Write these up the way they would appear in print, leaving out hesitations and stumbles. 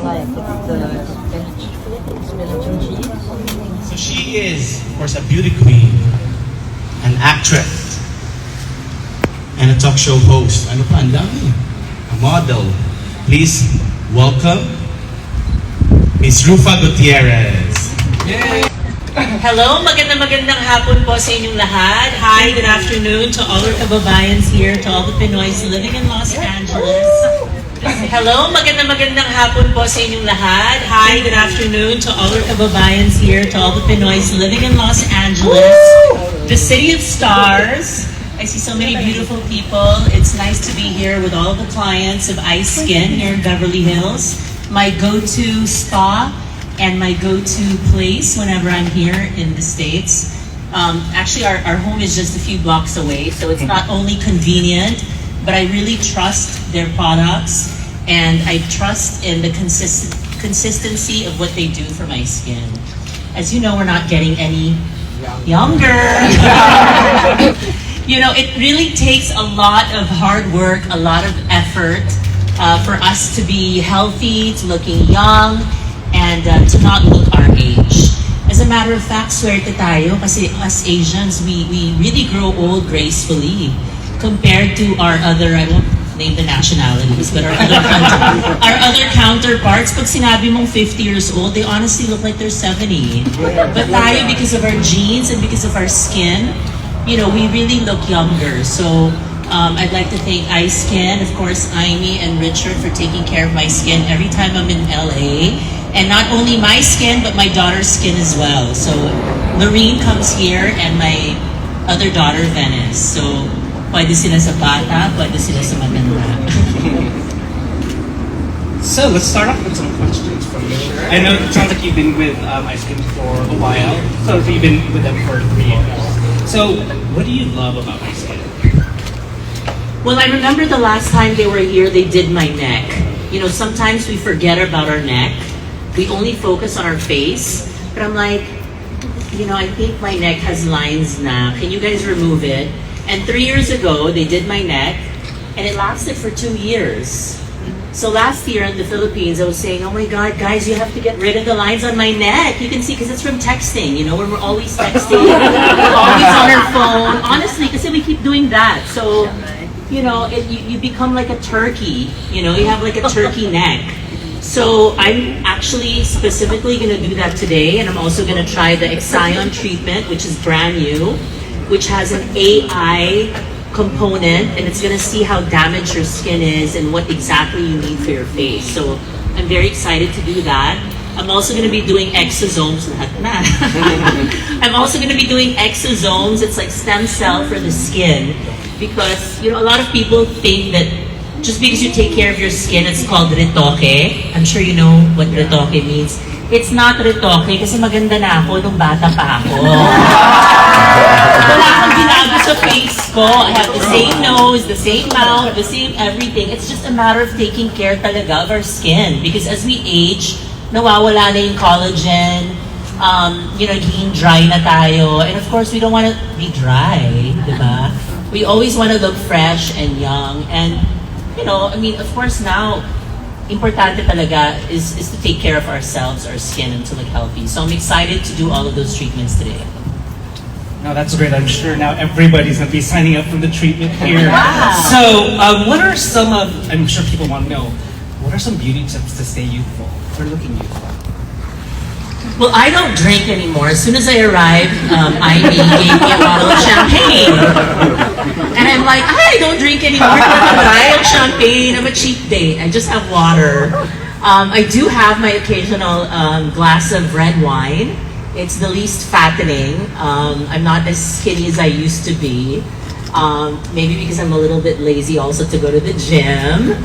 like the spinach and cheese. So she is, of course, a beauty queen, an actress, and a talk show host. Ano pa, ang dami. A model. Please welcome Miss Rufa Gutierrez. Yay! Hello, magandang hapon po sa inyong lahat. Hi, good afternoon to all our kababayans here, to all the Pinoys living in Los Angeles. Hello, magandang hapon po sa inyong lahat. Hi, good afternoon to all our kababayans here, to all the Pinoys living in Los Angeles, the city of stars. I see so many beautiful people. It's nice to be here with all the clients of Ice Skin here in Beverly Hills, my go-to spa and my go-to place whenever I'm here in the States. Actually, our home is just a few blocks away, so it's not only convenient, but I really trust their products, and I trust in the consistency of what they do for my skin. As you know, we're not getting any younger. You know, it really takes a lot of hard work, a lot of effort for us to be healthy, to looking young, and to not look our age. As a matter of fact, swerte tayo kasi us Asians, we really grow old gracefully compared to our other, I won't name the nationalities, but our other counterparts. Pag sinabi mong 50 years old, they honestly look like they're 70. But tayo, because of our genes and because of our skin, you know, we really look younger. So I'd like to thank Ice Skin, of course, Aimee and Richard for taking care of my skin every time I'm in LA. And not only my skin, but my daughter's skin as well. So Lorene comes here and my other daughter, Venice. So pwede sila sa bata, pwede sila sa maganda. So let's start off with some questions from you. I know it sounds like you've been with Ice Skin for a while. So you've been with them for 3 years. So what do you love about Ice Skin? Well, I remember the last time they were here, they did my neck. You know, sometimes we forget about our neck. We only focus on our face. But I'm like, you know, I think my neck has lines now. Can you guys remove it? And 3 years ago, they did my neck, and it lasted for 2 years. So last year in the Philippines, I was saying, oh my God, guys, you have to get rid of the lines on my neck. You can see, because it's from texting, you know, when we're always texting, we're always on our phone. Honestly, because we keep doing that. So, you know, you become like a turkey. You know, you have like a turkey neck. So I'm actually specifically going to do that today, and I'm also going to try the Exion treatment, which is brand new, which has an AI component, and it's going to see how damaged your skin is and what exactly you need for your face. So I'm very excited to do that. I'm also going to be doing exosomes. I'm also going to be doing exosomes. It's like stem cell for the skin, because you know a lot of people think that just because you take care of your skin, it's called retoque. I'm sure you know what retoque means. It's not retoque kasi maganda na ako nung bata pa ako. Wala akong binago sa face ko. I have the same nose, the same mouth, the same everything. It's just a matter of taking care talaga of our skin. Because as we age, nawawala na yung collagen, you know, nagiging dry na tayo. And of course, we don't want to be dry, di ba? We always want to look fresh and young. And you know, I mean, of course now, importante talaga is to take care of ourselves, our skin, and to look healthy. So I'm excited to do all of those treatments today. No, that's great. I'm sure now everybody's going to be signing up for the treatment here. Wow. So what are some of, I'm sure people want to know, what are some beauty tips to stay youthful or looking youthful? Well, I don't drink anymore. As soon as I arrived, Ivy gave me a bottle of champagne. And I'm like, I don't drink anymore. I'm a diet champagne. I'm a cheap date. I just have water. I do have my occasional glass of red wine. It's the least fattening. I'm not as skinny as I used to be. Maybe because I'm a little bit lazy also to go to the gym.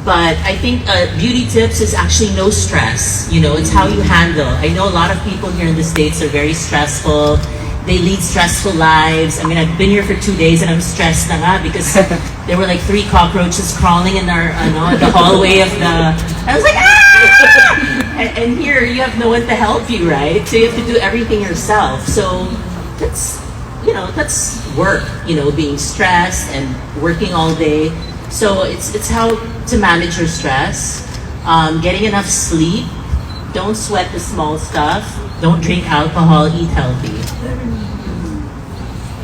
But I think beauty tips is actually no stress. You know, it's how you handle. I know a lot of people here in the States are very stressful. They lead stressful lives. I mean, I've been here for 2 days and I'm stressed na nga because there were like 3 cockroaches crawling in our, the hallway of the. I was like, ah! And here you have no one to help you, right? So you have to do everything yourself. So that's, that's work. Being stressed and working all day. So it's how to manage your stress. getting enough sleep, don't sweat the small stuff, don't drink alcohol, eat healthy.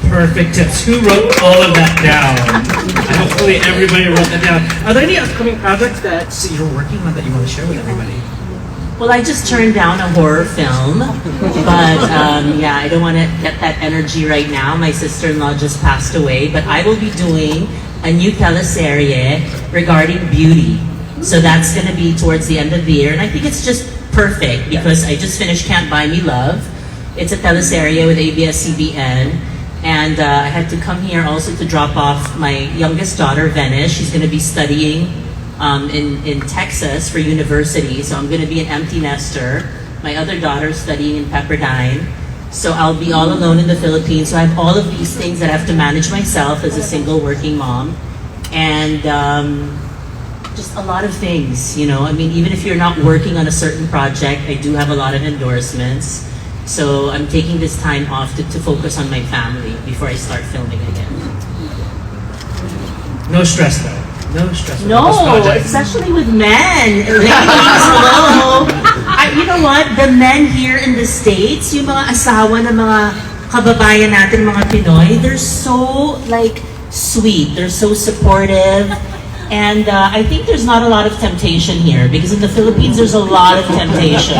Perfect tips. Who wrote all of that down? Hopefully everybody wrote that down. Are there any upcoming projects that you're working on that you want to share with everybody? Well, I just turned down a horror film, but yeah, I don't want to get that energy right now. My sister-in-law just passed away, but I will be doing a new teleserye regarding beauty. So that's going to be towards the end of the year, and I think it's just perfect because I just finished Can't Buy Me Love. It's a teleserye with ABS-CBN, and I had to come here also to drop off my youngest daughter, Venice. She's going to be studying in Texas for university, so I'm going to be an empty nester. My other daughter's studying in Pepperdine, so I'll be all alone in the Philippines. So I have all of these things that I have to manage myself as a single working mom, and just a lot of things, you know. I mean, even if you're not working on a certain project, I do have a lot of endorsements. So I'm taking this time off to focus on my family before I start filming again. No stress though. No stress with No, this project. especially with men. Ladies, hello. You know what? The men here in the States, yung mga asawa ng mga kababayan natin, mga Pinoy, they're so like sweet. They're so supportive. And I think there's not a lot of temptation here because in the Philippines there's a lot of temptation.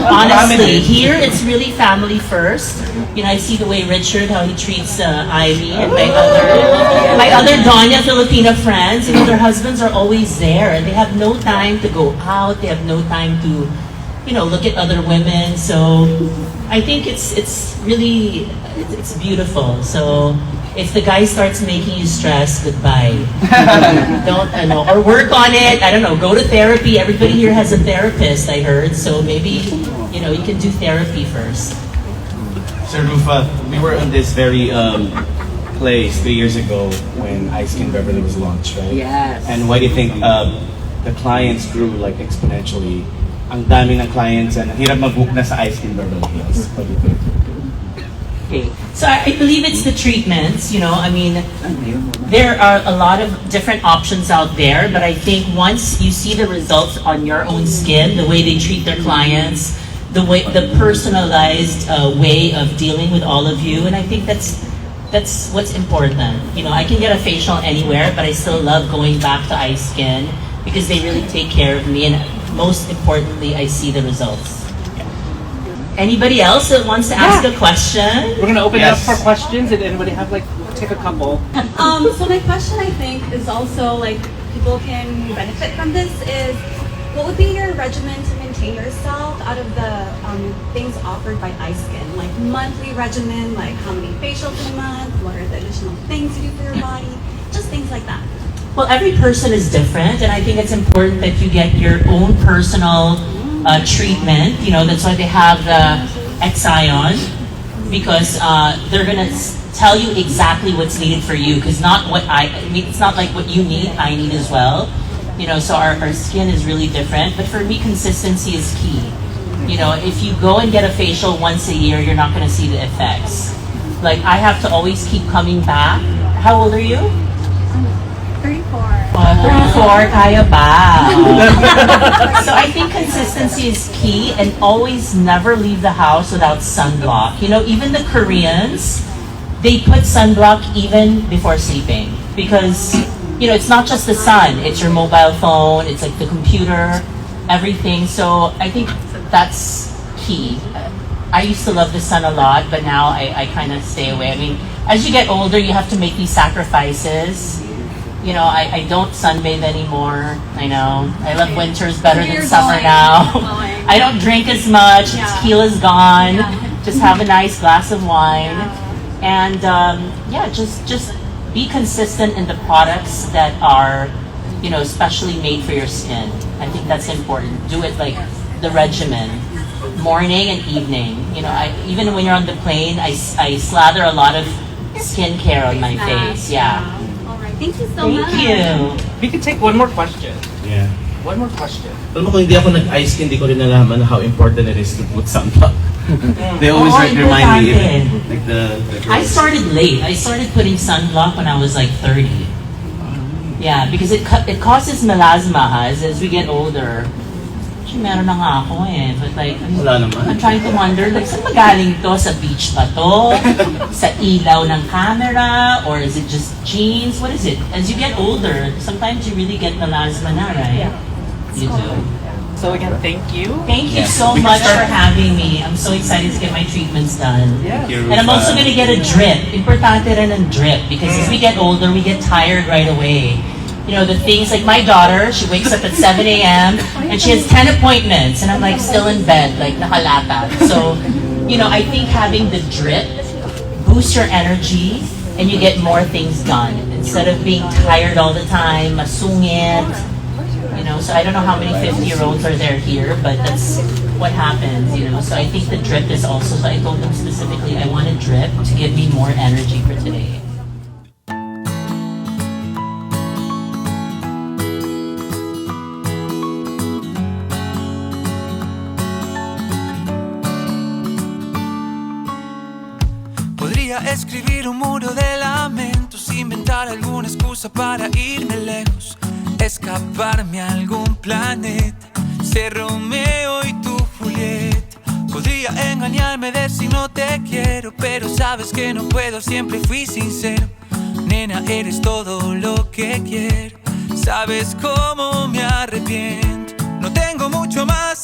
Honestly, here it's really family first. You know, I see the way Richard, how he treats Ivy and my other Doña Filipina friends. You know, their husbands are always there. They have no time to go out. They have no time to, you know, look at other women. So I think it's really it's beautiful. So if the guy starts making you stress, goodbye. Don't, or work on it. I don't know, go to therapy. Everybody here has a therapist, I heard. So maybe, you know, you can do therapy first. Sir Rufa, we were on this very place 3 years ago when Ice Skin Beverly was launched, right? Yes. And why do you think the clients grew like exponentially? Ang dami ng clients and ang hirap mag-book na sa Ice Skin Beverly Hills. What do you think? Okay. So I believe it's the treatments, you know, I mean, there are a lot of different options out there, but I think once you see the results on your own skin, the way they treat their clients, the personalized way of dealing with all of you, and I think that's what's important. You know, I can get a facial anywhere, but I still love going back to Ice Skin because they really take care of me, and most importantly, I see the results. Anybody else that wants to ask a question? We're gonna open it up Yes. for questions. Did anybody have take a couple? So my question, I think, is also like people can benefit from this. Is what would be your regimen to maintain yourself out of the things offered by Ice Skin, like monthly regimen, like how many facials in a month, what are the additional things you do for your body, just things like that. Well, every person is different, and I think it's important that you get your own personal treatment. You know, that's why they have the Exion, because they're gonna tell you exactly what's needed for you. Because it's not like what you need, I need as well. You know, so our skin is really different. But for me, consistency is key. You know, if you go and get a facial once a year, you're not gonna see the effects. Like, I have to always keep coming back. How old are you? 34. 34, kaya ba? So I think consistency is key, and always never leave the house without sunblock. You know, even the Koreans, they put sunblock even before sleeping because, you know, it's not just the sun, it's your mobile phone, it's like the computer, everything. So I think that's key. I used to love the sun a lot, but now I kind of stay away. I mean, as you get older, you have to make these sacrifices. You know, I don't sunbathe anymore. I know. I love winters better than You're summer going. now. Going. I don't drink as much. Yeah. Tequila's gone. Yeah. Just have a nice glass of wine. Yeah. And yeah, just be consistent in the products that are, you know, specially made for your skin. I think that's important. Do it like the regimen. Morning and evening. You know, even when you're on the plane, I slather a lot of skincare on my face. Yeah. All right. Thank you so much. Thank you. We can take one more question. Yeah. One more question. Alam mo, kung hindi ako nag-ice skin, hindi ko rin nalaman how important it is to put sunblock. They always Oo, remind me, importante. even like the I girls. started late. I started putting sunblock when I was like 30. Yeah, because it causes melasma as we get older. Actually, meron na nga ako eh. But like, Wala naman. I'm trying to wonder, like, saan magaling to? Sa beach ba to? Sa ilaw ng camera? Or is it just genes? What is it? As you get older, sometimes you really get melasma na, right? You do. So again, thank you. Thank you Yes. so much for having me. I'm so excited to get my treatments done. Yes. And I'm also gonna get a drip. Importante rin ang drip because as we get older, we get tired right away. You know, the things like my daughter, she wakes up at 7 a.m. and she has 10 appointments and I'm like still in bed, like nakalata. So, you know, I think having the drip boosts your energy and you get more things done instead of being tired all the time, masungit. You know, so I don't know how many 50-year-olds are there here, but that's what happens, you know. So I think the drip is also, so I told them specifically, I want a drip to give me more energy for today. Podría escribir un muro de lamentos, inventar alguna excusa para irme lejos, escaparme a algún planeta, ser Romeo y tú Julieta. Podría engañarme, decir no te quiero, pero sabes que no puedo, siempre fui sincero. Nena, eres todo lo que quiero, sabes cómo me arrepiento. No tengo mucho más